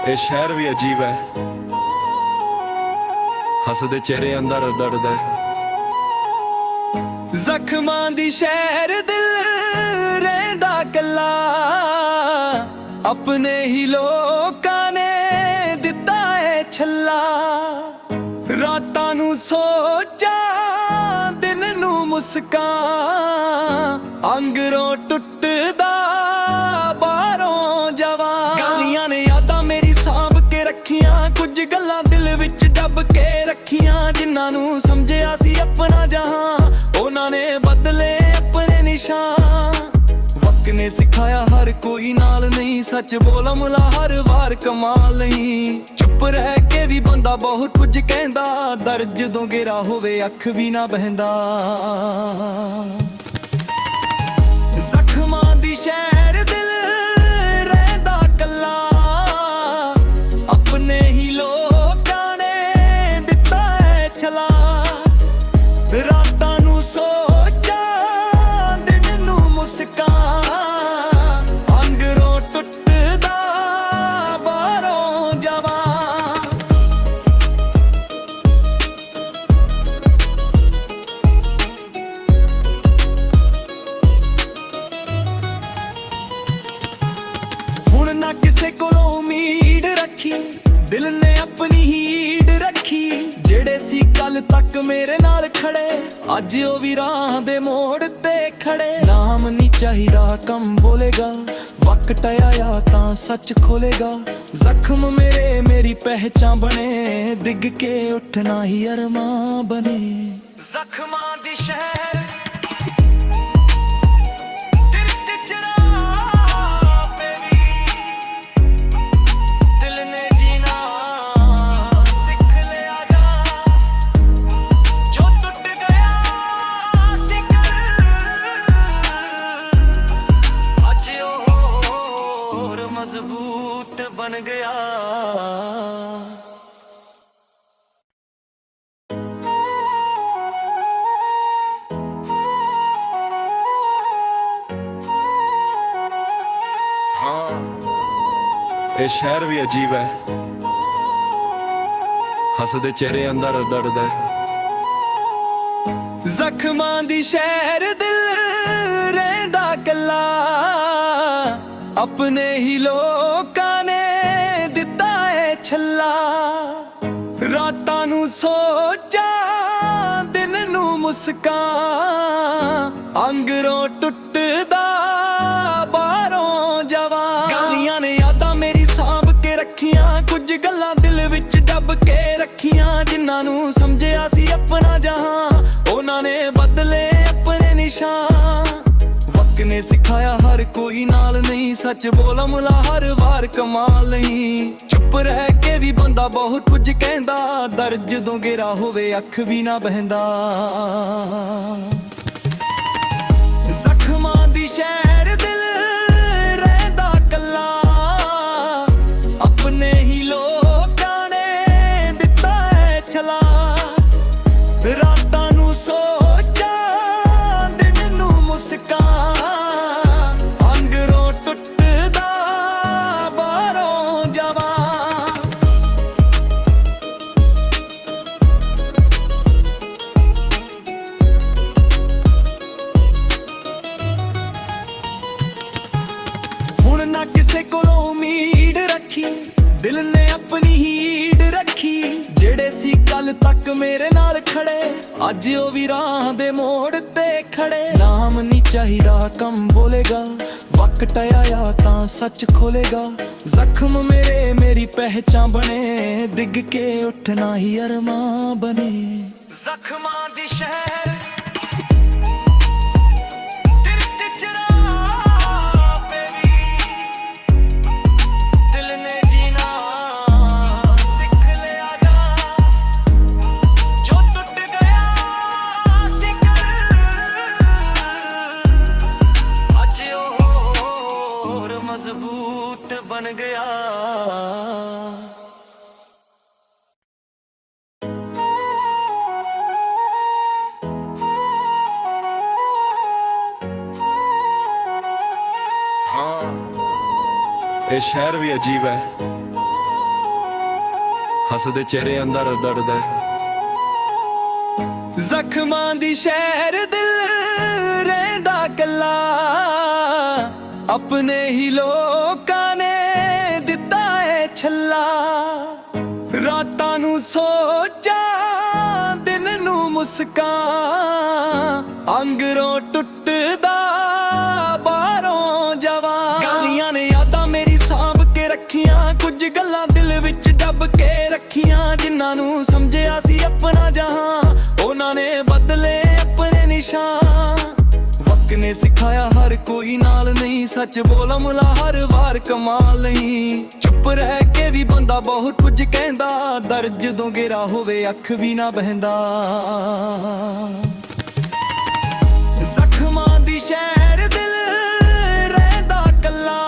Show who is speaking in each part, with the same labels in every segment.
Speaker 1: ਇਹ ਸ਼ਹਿਰ ਵੀ ਅਜੀਬ ਹੈ, ਹੱਸਦੇ ਚਿਹਰੇ ਅੰਦਰ ਦਰਦ ਹੈ। ਜ਼ਖਮਾਂ ਦੀ ਸ਼ਹਿਰ ਦਿਲ ਰਹਿੰਦਾ ਕੱਲਾ, ਆਪਣੇ ਹੀ ਲੋਕਾਂ ਨੇ ਦਿੱਤਾ ਏ ਛੱਲਾ। ਰਾਤਾਂ ਨੂੰ ਸੋਚਾਂ, ਦਿਨ ਨੂੰ ਮੁਸਕਾਂ, ਅੰਗਰੋਂ ਟੁੱਟਦਾ ਬਾਹਰੋਂ ਜਵਾਂ। ਗਾਲੀਆਂ ਨੇ ਯਾਦਾਂ ਮੇਰੀ ਸਾਂਭ ਕੇ ਰੱਖੀਆਂ, ਕੁਝ ਗੱਲਾਂ ਦਿਲ ਵਿੱਚ ਦੱਬ ਕੇ ਰੱਖੀਆਂ। ਜਿਨ੍ਹਾਂ ਨੂੰ ਸਮਝਿਆ ਸੀ ਆਪਣਾ ਜਹਾਂ, ਉਹਨਾਂ ਨੇ ਬਦਲੇ ਆਪਣੇ ਨਿਸ਼ਾਨ। ਵਕਤ ਨੇ ਸਿਖਾਇਆ ਹਰ ਕੋਈ ਨਾਲ ਨਹੀਂ, ਸੱਚ ਬੋਲ ਅਮਲਾ ਹਰ ਵਾਰ ਕਮਾਲ ਨਹੀਂ। ਚੁੱਪ ਰਹਿ ਕੇ ਵੀ ਬੰਦਾ ਬਹੁਤ ਕੁਝ ਕਹਿੰਦਾ, ਦਰਦ ਜਦੋਂ ਗੇਰਾ ਹੋਵੇ ਅੱਖ ਵੀ ਨਾ ਬਹਿੰਦਾ। ਜ਼ਖਮਾਂ ਦੀ ਸ਼ਹਿਰ ਦਿਲ ਰਹਿੰਦਾ ਕੱਲਾ, ਆਪਣੇ ਹੀ ਲੋਕਾਂ ਨੇ ਦਿੱਤਾ ਏ ਛਲਾ। ਰਾਤਾਂ ਨੂੰ ਸੋਚਾਂ, ਦਿਨ ਨੂੰ ਮੁਸਕਾਂ, ਅੰਗਰੋਂ ਟੁੱਟਦਾ ਬਾਹਰੋਂ ਜਵਾਂ। ਹੁਣ ਨਾ ਕਿਸੇ ਕੋਲੋਂ ਉਮੀਦ ਰੱਖੀ, ਦਿਲ ਨੇ ਆਪਣੀ ਹੀਡ ਰੱਖੀ। ਜਿਹੜੇ ਸੀ ਕੱਲ ਤੱਕ ਮੇਰੇ ਨਾਲ ਖੜੇ, ਅੱਜ ਉਹ ਵੀ ਰਾਹ ਦੇ ਮੋੜ ਤੇ ਖੜੇ। ਨਾਮ ਨਹੀਂ ਚਾਹੀਦਾ ਕੰਮ ਬੋਲੇਗਾ, ਵਕਤ ਆਇਆ ਤਾਂ ਸੱਚ ਖੋਲੇਗਾ। ਜ਼ਖਮ ਮੇਰੇ ਮੇਰੀ ਪਹਿਚਾਨ ਬਣੇ, ਡਿੱਗ ਕੇ ਉੱਠਣਾ ਹੀ ਅਰਮਾਂ ਬਣੇ। ਜ਼ਖਮਾਂ ਦੀ ਸ਼ਹਿਰ ਮਜ਼ਬੂਤ ਬਣ ਗਿਆ। ਹਾਂ, ਇਹ ਸ਼ਹਿਰ ਵੀ ਅਜੀਬ ਹੈ, ਹੱਸਦੇ ਚਿਹਰੇ ਅੰਦਰ ਦਰਦ ਹੈ। ਜ਼ਖਮਾਂ ਦੀ ਸ਼ਹਿਰ ਦਿਲ ਰਹਿੰਦਾ ਕੱਲਾ, ਆਪਣੇ ਹੀ ਲੋਕਾਂ ਨੇ ਦਿੱਤਾ ਏ ਛੱਲਾ। ਰਾਤਾਂ ਨੂੰ ਸੋਚਾਂ, ਦਿਨ ਨੂੰ ਮੁਸਕਾਂ, ਅੰਗਰੋਂ ਟੁੱਟਦਾ ਬਾਹਰੋਂ ਜਵਾਂ। ਗਾਲੀਆਂ ਨੇ ਯਾਦਾਂ ਮੇਰੀ ਸਾਂਭ ਕੇ ਰੱਖੀਆਂ, ਕੁਝ ਗੱਲਾਂ ਦਿਲ ਵਿੱਚ ਦੱਬ ਕੇ ਰੱਖੀਆਂ। ਜਿਨ੍ਹਾਂ ਨੂੰ ਸਮਝਿਆ ਸੀ ਆਪਣਾ ਜਹਾਂ, ਉਹਨਾਂ ਨੇ ਬਦਲੇ ਆਪਣੇ ਨਿਸ਼ਾਨ। ਨੇ ਸਿਖਾਇਆ ਹਰ ਕੋਈ ਨਾਲ ਨਹੀਂ, ਸੱਚ ਬੋਲ ਅਮਲਾ ਹਰ ਵਾਰ ਕਮਾਲ ਨਹੀਂ। ਚੁੱਪ ਰਹਿ ਕੇ ਵੀ ਬੰਦਾ ਬਹੁਤ ਕੁਝ ਕਹਿੰਦਾ, ਦਰਦ ਜਦੋਂ ਗੇਰਾ ਹੋਵੇ ਅੱਖ ਵੀ ਨਾ ਬਹਿੰਦਾ। ਜ਼ਖਮਾਂ ਦੀ ਸ਼ਹਿਰ ਦਿਲ ਰਹਿੰਦਾ ਕੱਲਾ, ਆਪਣੇ ਹੀ ਲੋਕਾਂ ਨੇ ਦਿੱਤਾ ਏ ਛਲਾ। ਰਾਤਾਂ ਨੂੰ ਸੋਚਾਂ, ਦਿਨ ਨੂੰ ਮੁਸਕਾਂ, ਨਾ ਕਿਸੇ ਕੋਲੋਂ ਉਮੀਦ ਰੱਖੀ, ਦਿਲ ਨੇ ਆਪਣੀ ਹੀਡ ਰੱਖੀ। ਜਿਹੜੇ ਸੀ ਕੱਲ ਤੱਕ ਮੇਰੇ ਨਾਲ ਖੜੇ, ਅੱਜ ਉਹ ਵੀ ਰਾਹ ਦੇ ਮੋੜ ਤੇ ਖੜੇ। ਨਾਮ ਨਹੀਂ ਚਾਹੀਦਾ ਕੰਮ ਬੋਲੇਗਾ, ਵਕਤ ਆਇਆ ਤਾਂ ਸੱਚ ਖੋਲੇਗਾ। ਜ਼ਖਮ ਮੇਰੇ ਮੇਰੀ ਪਹਿਚਾਨ ਬਣੇ, ਡਿੱਗ ਕੇ ਉੱਠਣਾ ਹੀ ਅਰਮਾਂ ਬਣੇ। ਜ਼ਖਮਾਂ ਦੀ ਸ਼ਹਿਰ ਮਜ਼ਬੂਤ ਬਣ ਗਿਆ। ਹਾਂ, ਇਹ ਸ਼ਹਿਰ ਵੀ ਅਜੀਬ ਹੈ, ਹੱਸਦੇ ਚਿਹਰੇ ਅੰਦਰ ਦਰਦ ਹੈ। ਜ਼ਖਮਾਂ ਦੀ ਸ਼ਹਿਰ ਦਿਲ ਰਹਿੰਦਾ ਕੱਲਾ, ਆਪਣੇ ਹੀ ਲੋਕਾਂ ਨੇ ਦਿੱਤਾ ਏ ਛੱਲਾ। ਰਾਤਾਂ ਨੂੰ ਸੋਚਾਂ ਦਿਨ ਨੂੰ ਮੁਸਕਾਂ, ਅੰਗਰੋਂ ਟੁੱਟਦਾ ਬਾਹਰੋਂ ਜਵਾਂ। ਗਾਲੀਆਂ ਨੇ ਯਾਦਾਂ ਮੇਰੀ ਸਾਂਭ ਕੇ ਰੱਖੀਆਂ, ਕੁਝ ਗੱਲਾਂ ਦਿਲ ਵਿੱਚ ਦੱਬ ਕੇ ਰੱਖੀਆਂ। ਜਿਨ੍ਹਾਂ ਨੂੰ ਸਮਝਿਆ ਸੀ ਆਪਣਾ ਜਹਾਂ, ਉਹਨਾਂ ਨੇ ਬਦਲੇ ਆਪਣੇ ਨਿਸ਼ਾਨ। ਵਕਤ ਨੇ ਸਿਖਾਇਆ ਹਰ ਕੋਈ ਨਾਲ ਨਹੀਂ, ਸੱਚ ਬੋਲ ਅਮਲਾ ਹਰ ਵਾਰ ਕਮਾਲ ਨਹੀਂ। ਚੁੱਪ ਰਹਿ ਕੇ ਵੀ ਬੰਦਾ ਬਹੁਤ ਕੁਝ ਕਹਿੰਦਾ, ਦਰਦ ਜਦੋਂ ਗੇਰਾ ਹੋਵੇ ਅੱਖ ਵੀ ਨਾ ਬਹਿੰਦਾ। ਜ਼ਖਮਾਂ ਦੀ ਸ਼ਹਿਰ ਦਿਲ ਰਹਿੰਦਾ ਕੱਲਾ,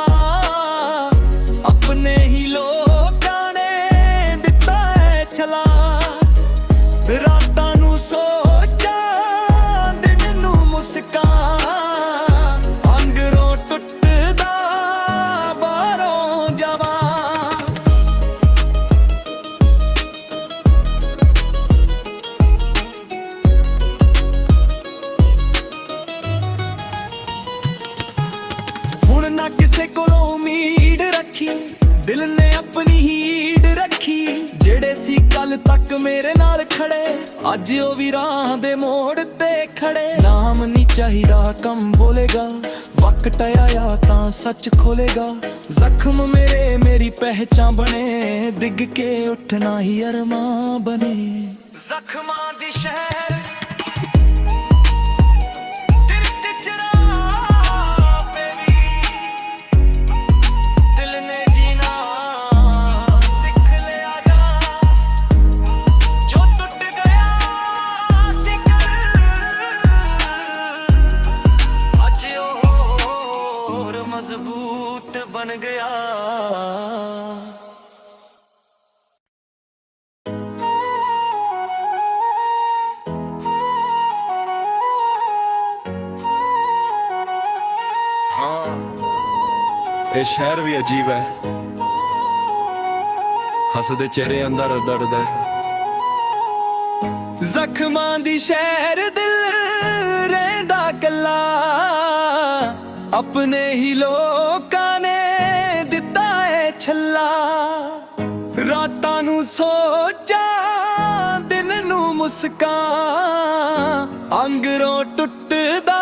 Speaker 1: ਆਪਣੇ ਹੀ ਲੋਕਾਂ ਨੇ ਦਿੱਤਾ ਏ ਛਲਾ। ਰਾਤਾਂ ਨੂੰ ਸੋਚਾਂ ਦਿਨ ਨੂੰ ਮੁਸਕਾਂ, ਅੰਗਰੋਂ ਟੁੱਟਦਾ ਬਾਹਰੋਂ ਜਵਾਂ। ਹੁਣ ਨਾ ਕਿਸੇ ਕੋਲੋਂ ਉਮੀਦ ਰੱਖੀ, ਦਿਲ ਨੇ ਆਪਣੀ ਹੀੜ ਰੱਖੀ। ਜਿਹੜੇ ਸੀ ਕੱਲ ਤੱਕ ਮੇਰੇ ਨਾਲ ਖੜੇ, ਅੱਜ ਉਹ ਵੀ ਰਾਹ ਦੇ ਮੋੜ ਤੇ ਖੜੇ। ਨਾਮ ਨਹੀਂ ਚਾਹੀਦਾ ਕੰਮ ਬੋਲੇਗਾ, ਵਕਤ ਆਇਆ ਤਾਂ ਸੱਚ ਖੋਲੇਗਾ। ਜ਼ਖਮ ਮੇਰੇ ਮੇਰੀ ਪਹਿਚਾਨ ਬਣੇ, ਡਿੱਗ ਕੇ ਉੱਠਣਾ ਹੀ ਅਰਮਾਂ ਬਣੇ। ਜ਼ਖਮਾਂ ਦੀ ਸ਼ਹਿਰ ਮਜ਼ਬੂਤ ਬਣ ਗਿਆ। ਹਾਂ, ਇਹ ਸ਼ਹਿਰ ਵੀ ਅਜੀਬ ਹੈ, ਹੱਸਦੇ ਚਿਹਰੇ ਅੰਦਰ ਦਰਦ ਹੈ। ਜ਼ਖਮਾਂ ਦੀ ਸ਼ਹਿਰ ਦਿਲ ਰਹਿੰਦਾ ਕੱਲਾ, ਆਪਣੇ ਹੀ ਲੋਕਾਂ ਨੇ ਦਿੱਤਾ ਏ ਛੱਲਾ। ਰਾਤਾਂ ਨੂੰ ਸੋਚਾਂ ਦਿਨ ਨੂੰ ਮੁਸਕਾਂ, ਅੰਗਰੋਂ ਟੁੱਟਦਾ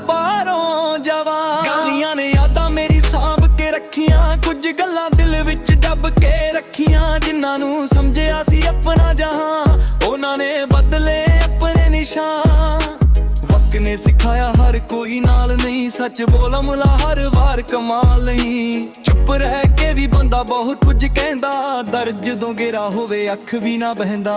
Speaker 1: ਬਾਹਰੋਂ ਜਵਾਂ। ਗਾਲੀਆਂ ਨੇ ਯਾਦਾਂ ਮੇਰੀ ਸਾਂਭ ਕੇ ਰੱਖੀਆਂ, ਕੁਝ ਗੱਲਾਂ ਦਿਲ ਵਿੱਚ ਦੱਬ ਕੇ ਰੱਖੀਆਂ। ਜਿਨ੍ਹਾਂ ਨੂੰ ਸਮਝਿਆ ਸੀ ਆਪਣਾ ਜਹਾਂ, ਉਹਨਾਂ ਨੇ ਬਦਲੇ ਆਪਣੇ ਨਿਸ਼ਾਨ। ਵਕਤ ਨੇ ਸਿਖਾਇਆ ਹਰ ਕੋਈ ਨਾਲ ਨਹੀਂ, ਸੱਚ ਬੋਲ ਅਮਲਾ ਹਰ ਵਾਰ ਕਮਾਲ ਨਹੀਂ। ਚੁੱਪ ਰਹਿ ਕੇ ਵੀ ਬੰਦਾ ਬਹੁਤ ਕੁਝ ਕਹਿੰਦਾ, ਦਰਦ ਜਦੋਂ ਗੇਰਾ ਹੋਵੇ ਅੱਖ ਵੀ ਨਾ ਬਹਿੰਦਾ।